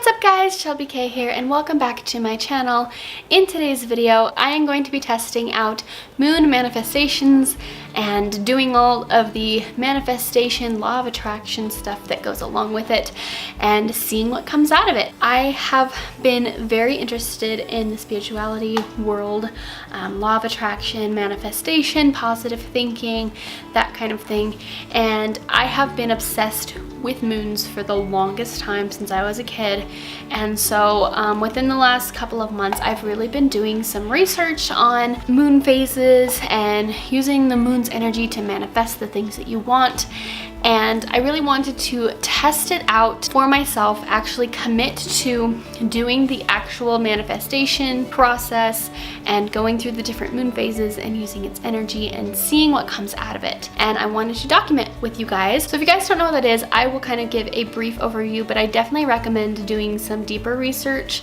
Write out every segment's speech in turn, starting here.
What's up guys, ShelbyKay here and welcome back to my channel. In today's video, I am going to be testing out moon manifestations and doing all of the manifestation, law of attraction stuff that goes along with it and seeing what comes out of it. I have been very interested in the spirituality world, law of attraction, manifestation, positive thinking, that kind of thing, and I have been obsessed with moons for the longest time since I was a kid. And so within the last couple of months I've really been doing some research on moon phases and using the moon's energy to manifest the things that you want. And I really wanted to test it out for myself, actually commit to doing the actual manifestation process and going through the different moon phases and using its energy and seeing what comes out of it. And I wanted to document with you guys. So if you guys don't know what that is, I will kind of give a brief overview, but I definitely recommend doing some deeper research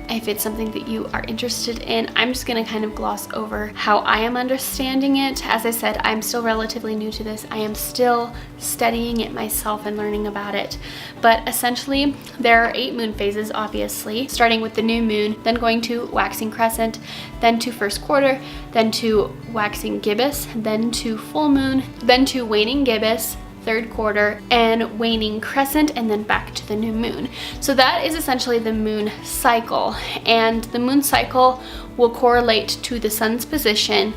if it's something that you are interested in. I'm just gonna kind of gloss over how I am understanding it. As I said, I'm still relatively new to this. I am still studying it myself and learning about it. But essentially, there are 8 moon phases, obviously, starting with the new moon, then going to waxing crescent, then to first quarter, then to waxing gibbous, then to full moon, then to waning gibbous, third quarter, and waning crescent, and then back to the new moon. So that is essentially the moon cycle, and the moon cycle will correlate to the sun's position,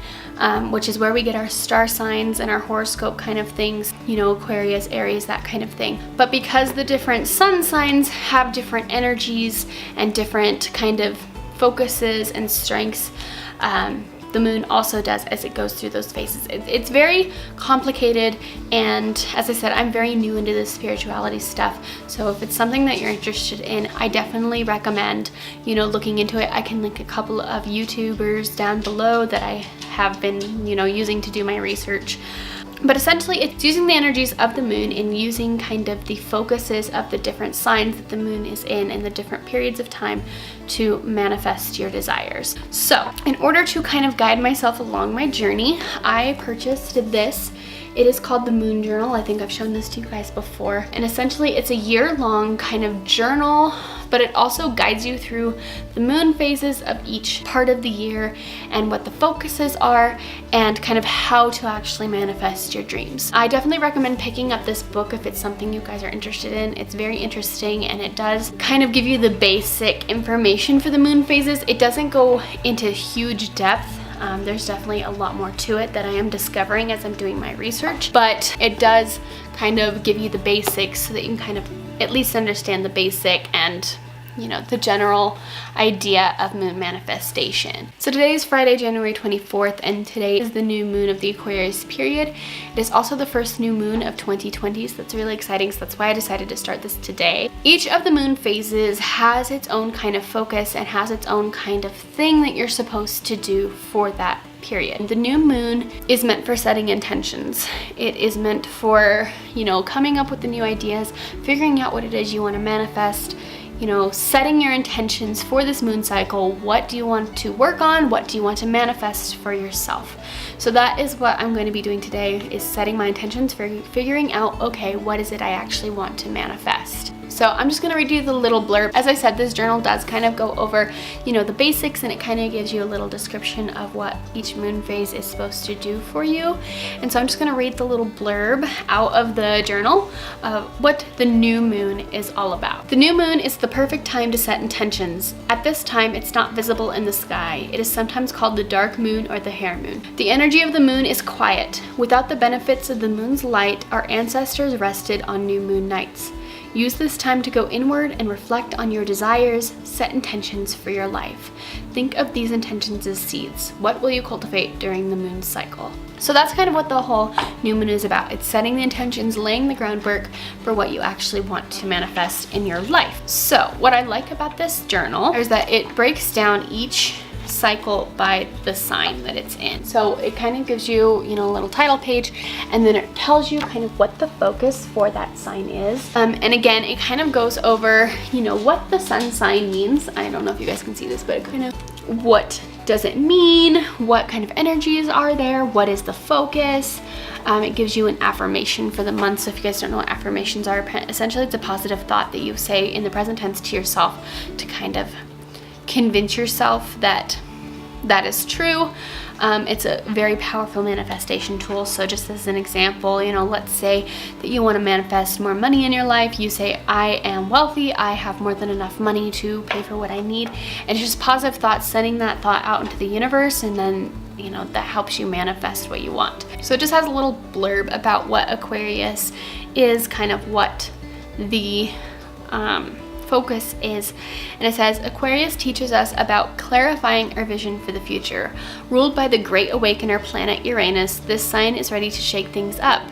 which is where we get our star signs and our horoscope kind of things, you know, Aquarius, Aries, that kind of thing. But because the different sun signs have different energies and different kind of focuses and strengths, the moon also does as it goes through those phases. It's very complicated, and as I said, I'm very new into this spirituality stuff, so if it's something that you're interested in, I definitely recommend, you know, looking into it. I can link a couple of YouTubers down below that I have been, you know, using to do my research. But essentially, it's using the energies of the moon and using kind of the focuses of the different signs that the moon is in and the different periods of time to manifest your desires. So, in order to kind of guide myself along my journey, I purchased this. It is called the Moon Journal. I think I've shown this to you guys before. And essentially, it's a year-long kind of journal, but it also guides you through the moon phases of each part of the year and what the focuses are and kind of how to actually manifest your dreams. I definitely recommend picking up this book if it's something you guys are interested in. It's very interesting, and it does kind of give you the basic information for the moon phases. It doesn't go into huge depth. There's definitely a lot more to it that I am discovering as I'm doing my research, but it does kind of give you the basics so that you can kind of at least understand the basic and, you know, the general idea of moon manifestation. So today is Friday, January 24th, and today is the new moon of the Aquarius period. It is also the first new moon of 2020, so that's really exciting, so that's why I decided to start this today. Each of the moon phases has its own kind of focus and has its own kind of thing that you're supposed to do for that period. The new moon is meant for setting intentions. It is meant for, you know, coming up with the new ideas, figuring out what it is you want to manifest, you know, setting your intentions for this moon cycle. What do you want to work on? What do you want to manifest for yourself? So that is what I'm going to be doing today, is setting my intentions for figuring out, okay, what is it I actually want to manifest? So I'm just going to read you the little blurb. As I said, this journal does kind of go over, you know, the basics, and it kind of gives you a little description of what each moon phase is supposed to do for you. And so I'm just going to read the little blurb out of the journal of what the new moon is all about. The new moon is the perfect time to set intentions. At this time, it's not visible in the sky. It is sometimes called the dark moon or the hare moon. The energy of the moon is quiet. Without the benefits of the moon's light, our ancestors rested on new moon nights. Use this time to go inward and reflect on your desires, set intentions for your life. Think of these intentions as seeds. What will you cultivate during the moon cycle? So that's kind of what the whole new moon is about. It's setting the intentions, laying the groundwork for what you actually want to manifest in your life. So what I like about this journal is that it breaks down each cycle by the sign that it's in. So it kind of gives you, you know, a little title page, and then it tells you kind of what the focus for that sign is. And again, it kind of goes over, you know, what the sun sign means. I don't know if you guys can see this, but it kind of what does it mean? What kind of energies are there? What is the focus? It gives you an affirmation for the month. So if you guys don't know what affirmations are, essentially it's a positive thought that you say in the present tense to yourself to kind of convince yourself that that is true. It's a very powerful manifestation tool. So just as an example, you know, let's say that you want to manifest more money in your life. You say, I am wealthy. I have more than enough money to pay for what I need. And it's just positive thoughts, sending that thought out into the universe, and then, you know, that helps you manifest what you want. So it just has a little blurb about what Aquarius is, kind of what the focus is, and it says Aquarius teaches us about clarifying our vision for the future. Ruled by the great awakener planet Uranus, this sign is ready to shake things up.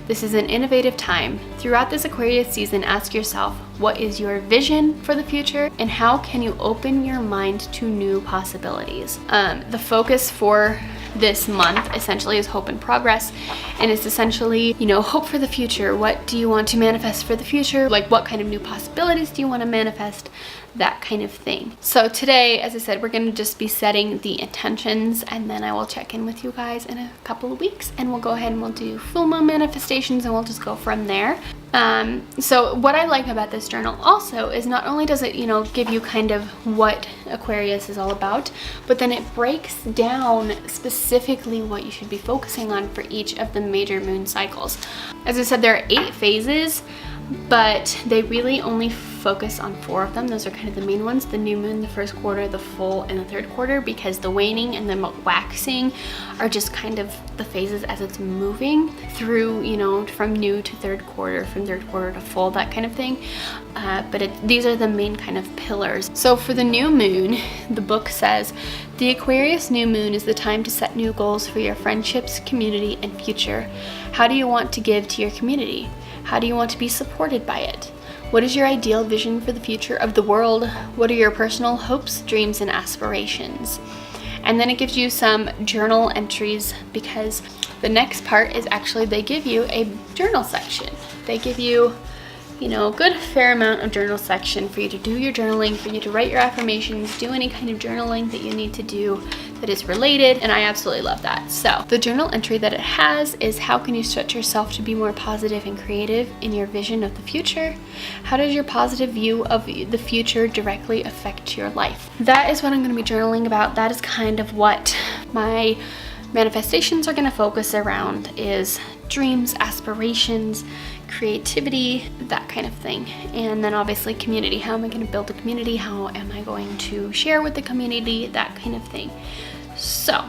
This is an innovative time. Throughout this Aquarius season, ask yourself, what is your vision for the future, and how can you open your mind to new possibilities? The focus for this month essentially is hope and progress, and it's essentially, you know, hope for the future. What do you want to manifest for the future? Like, what kind of new possibilities do you want to manifest? That kind of thing. So today, as I said, we're going to just be setting the intentions, and then I will check in with you guys in a couple of weeks, and we'll go ahead and we'll do full moon manifestations, and we'll just go from there. So what I like about this journal also is not only does it, you know, give you kind of what Aquarius is all about, but then it breaks down specifically what you should be focusing on for each of the major moon cycles. As I said, there are 8 phases, but they really only focus on 4 of them. Those are kind of the main ones: the new moon, the first quarter, the full, and the third quarter, because the waning and the waxing are just kind of the phases as it's moving through, you know, from new to third quarter, from third quarter to full, that kind of thing. But these are the main kind of pillars. So for the new moon, the book says, the Aquarius new moon is the time to set new goals for your friendships, community, and future. How do you want to give to your community? How do you want to be supported by it? What is your ideal vision for the future of the world? What are your personal hopes, dreams, and aspirations? And then it gives you some journal entries, because the next part is actually they give you a journal section. They give you, you know, a good fair amount of journal section for you to do your journaling, for you to write your affirmations, do any kind of journaling that you need to do that is related, and I absolutely love that. So the journal entry that it has is, how can you stretch yourself to be more positive and creative in your vision of the future? How does your positive view of the future directly affect your life? That is what I'm going to be journaling about. That is kind of what my manifestations are going to focus around, is dreams, aspirations, creativity, that kind of thing. And then obviously community. How am I going to build a community? How am I going to share with the community? That kind of thing. So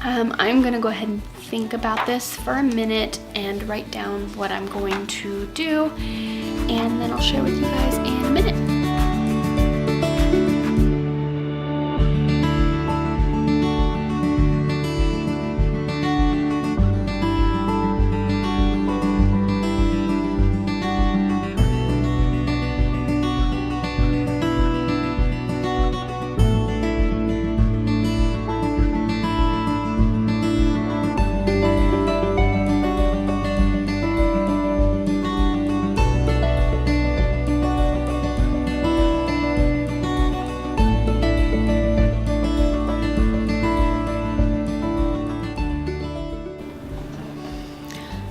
I'm going to go ahead and think about this for a minute and write down what I'm going to do, and then I'll share with you guys in a minute.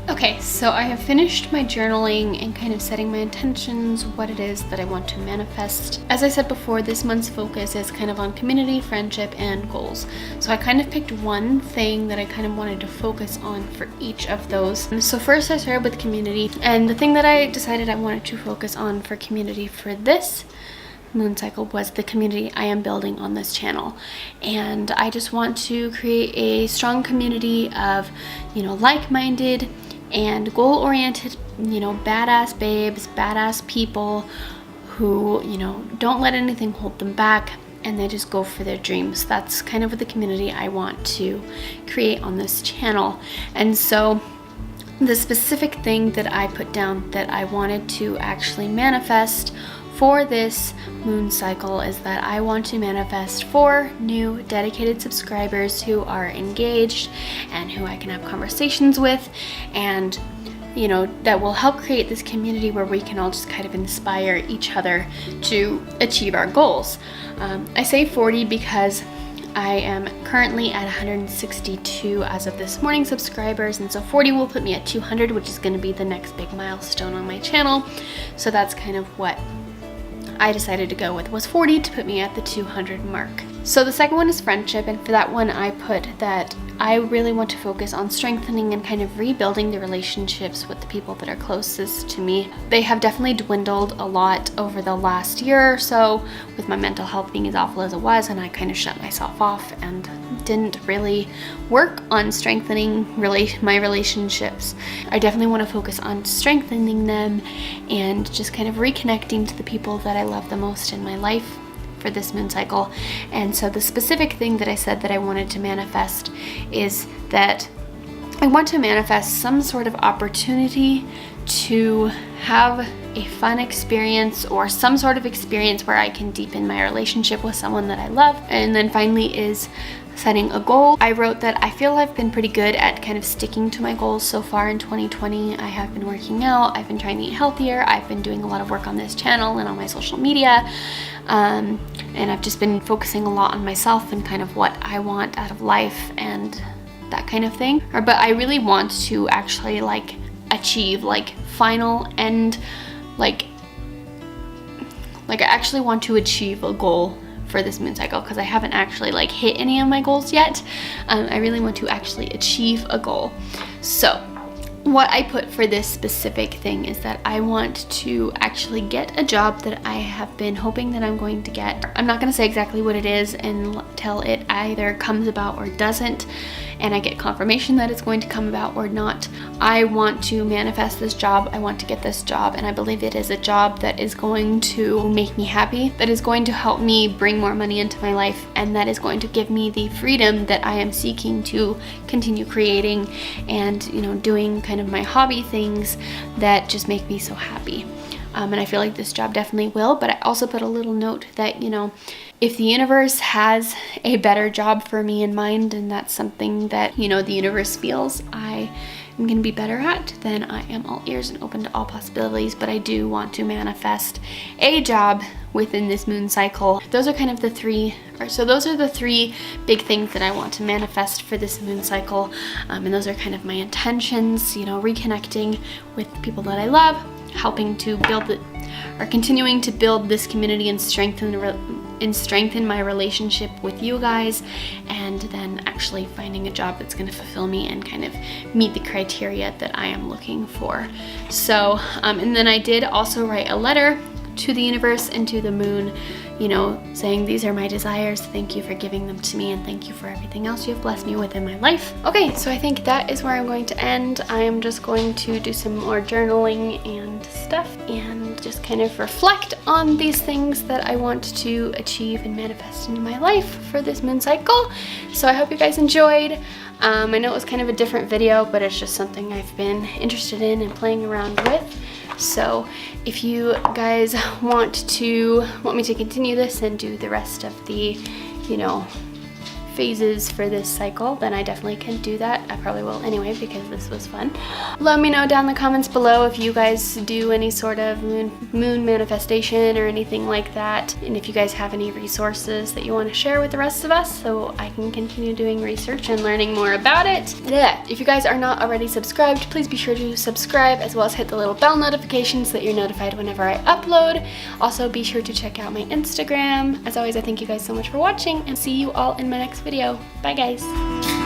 Okay, so I have finished my journaling and kind of setting my intentions, what it is that I want to manifest. As I said before, this month's focus is kind of on community, friendship, and goals. So I kind of picked one thing that I kind of wanted to focus on for each of those. So first I started with community, and the thing that I decided I wanted to focus on for community for this moon cycle was the community I am building on this channel. And I just want to create a strong community of, you know, like-minded and goal-oriented, you know, badass babes, badass people who, you know, don't let anything hold them back, and they just go for their dreams. That's kind of the community I want to create on this channel. And so the specific thing that I put down that I wanted to actually manifest for this moon cycle is that I want to manifest 4 new dedicated subscribers who are engaged and who I can have conversations with, and, you know, that will help create this community where we can all just kind of inspire each other to achieve our goals. I say 40 because I am currently at 162 as of this morning subscribers, and so 40 will put me at 200, which is going to be the next big milestone on my channel. So that's kind of what I decided to go with, was 40 to put me at the 200 mark. So the second one is friendship, and for that one I put that I really want to focus on strengthening and kind of rebuilding the relationships with the people that are closest to me. They have definitely dwindled a lot over the last year or so, with my mental health being as awful as it was, and I kind of shut myself off and didn't really work on strengthening my relationships. I definitely want to focus on strengthening them and just kind of reconnecting to the people that I love the most in my life for this moon cycle. And so the specific thing that I said that I wanted to manifest is that I want to manifest some sort of opportunity to have a fun experience or some sort of experience where I can deepen my relationship with someone that I love. And then finally is setting a goal. I wrote that I feel I've been pretty good at kind of sticking to my goals so far in 2020. I have been working out, I've been trying to eat healthier, I've been doing a lot of work on this channel and on my social media, and I've just been focusing a lot on myself and kind of what I want out of life and that kind of thing. But I really want to actually like achieve like final end, like I actually want to achieve a goal for this moon cycle, because I haven't actually like hit any of my goals yet. I really want to actually achieve a goal. So what I put for this specific thing is that I want to actually get a job that I have been hoping that I'm going to get. I'm not going to say exactly what it is until it either comes about or doesn't, and I get confirmation that it's going to come about or not. I want to manifest this job. I want to get this job, and I believe it is a job that is going to make me happy, that is going to help me bring more money into my life, and that is going to give me the freedom that I am seeking to continue creating and, you know, doing kind of my hobby things that just make me so happy. And I feel like this job definitely will, but I also put a little note that, you know, if the universe has a better job for me in mind, and that's something that, you know, the universe feels I am going to be better at, then I am all ears and open to all possibilities. But I do want to manifest a job within this moon cycle. Those are kind of the three big things that I want to manifest for this moon cycle. And those are kind of my intentions, you know, reconnecting with people that I love, helping to build it, or continuing to build this community and strengthen my relationship with you guys, and then actually finding a job that's going to fulfill me and kind of meet the criteria that I am looking for. So and then I did also write a letter to the universe and to the moon, you know, saying these are my desires, thank you for giving them to me, and thank you for everything else you have blessed me with in my life. Okay, so I think that is where I'm going to end. I am just going to do some more journaling and stuff and just kind of reflect on these things that I want to achieve and manifest into my life for this moon cycle. So I hope you guys enjoyed. I know it was kind of a different video, but it's just something I've been interested in and playing around with. So if you guys want me to continue this and do the rest of the, you know, phases for this cycle, then I definitely can do that. I probably will anyway, because this was fun. Let me know down in the comments below if you guys do any sort of moon manifestation or anything like that, and if you guys have any resources that you want to share with the rest of us so I can continue doing research and learning more about it. Yeah. If you guys are not already subscribed, please be sure to subscribe, as well as hit the little bell notification so that you're notified whenever I upload. Also be sure to check out my Instagram. As always, I thank you guys so much for watching, and see you all in my next video. Bye guys.